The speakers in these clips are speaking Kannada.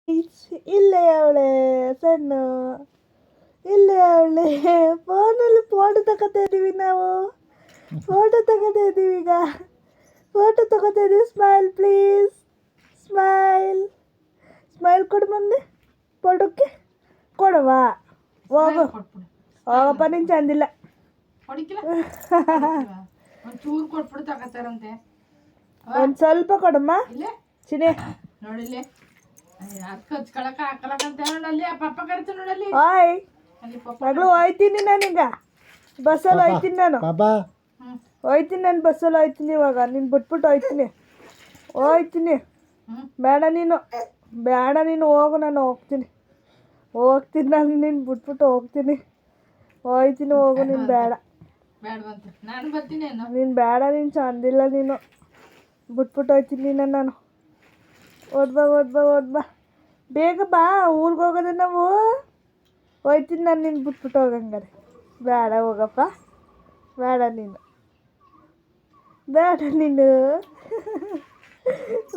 ಇಲ್ಲೇ ಅವಳೆ ಸಣ್ಣ, ಇಲ್ಲೇ ಅವಳೆ. ಫೋನಲ್ಲಿ ಫೋಟೋ ತಗೋತಾ ಇದ್ದೀವಿ ನಾವು, ಫೋಟೋ ತಗೋತಾ ಇದ್ದೀವಿ ಈಗ, ಫೋಟೋ ತಗೋತಾ ಇದ್ದೀವಿ. ಸ್ಮೈಲ್ ಪ್ಲೀಸ್, ಸ್ಮೈಲ್, ಸ್ಮೈಲ್ ಕೊಡು ಮುಂದೆ ಫೋಟೋಕ್ಕೆ ಕೊಡವಾ. ಹೋಗು ಹೋಗಪ್ಪ, ನೀನು ಚಂದಿಲ್ಲ. ಒಂದು ಸ್ವಲ್ಪ ಕೊಡಮ್ಮ ಚಿನಿ. ಹಾಯ್ ಮಗಳು, ಹೋಯ್ತೀನಿ ನಾನೀಗ, ಬಸ್ಸಲ್ಲಿ ಹೋಯ್ತೀನಿ ನಾನು, ಹೋಯ್ತೀನಿ ನಾನು ಬಸ್ಸಲ್ಲಿ ಹೋಯ್ತೀನಿ ಇವಾಗ. ನೀನು ಬಿಟ್ಬಿಟ್ಟು ಹೋಯ್ತೀನಿ. ಬೇಡ ನೀನು, ಬೇಡ ನೀನು ಹೋಗು, ನಾನು ಹೋಗ್ತೀನಿ ನಾನು, ನೀನು ಬಿಟ್ಬಿಟ್ಟು ಹೋಗ್ತೀನಿ, ಹೋಯ್ತೀನಿ. ಹೋಗು, ನೀನು ಬೇಡ, ನೀನು ಬೇಡ, ನೀನು ಚಂದಿಲ್ಲ, ನೀನು ಬಿಟ್ಬಿಟ್ಟು ಹೋಯ್ತೀನಿ ನಾನು. ಓದ್ಬಾ ಬೇಗ ಬಾ, ಊರಿಗೆ ಹೋಗೋದು ನಾವು. ಹೋಯ್ತೀನಿ ನಾನು, ನೀನು ಬಿಟ್ಬಿಟ್ಟು ಹೋಗಂಗಾರೆ. ಬೇಡ ಹೋಗಪ್ಪ, ಬೇಡ ನೀನು, ಬೇಡ ನೀನು,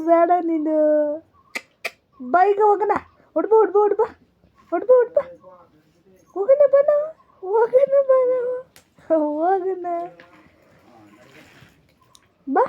ಬೇಡ ನೀನು. ಬೈಗ ಹೋಗೋಣ, ಹೊಡ್ಬಾ ಹೋಗೋಣ ಬಾ ನಾವು, ಹೋಗೋಣ ಬಾ.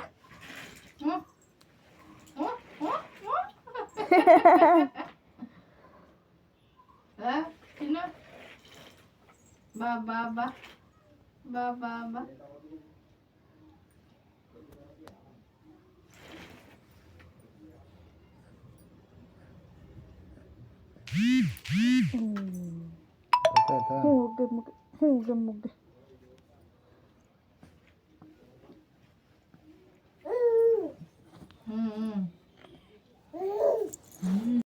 ಮುಗ್ಗೆ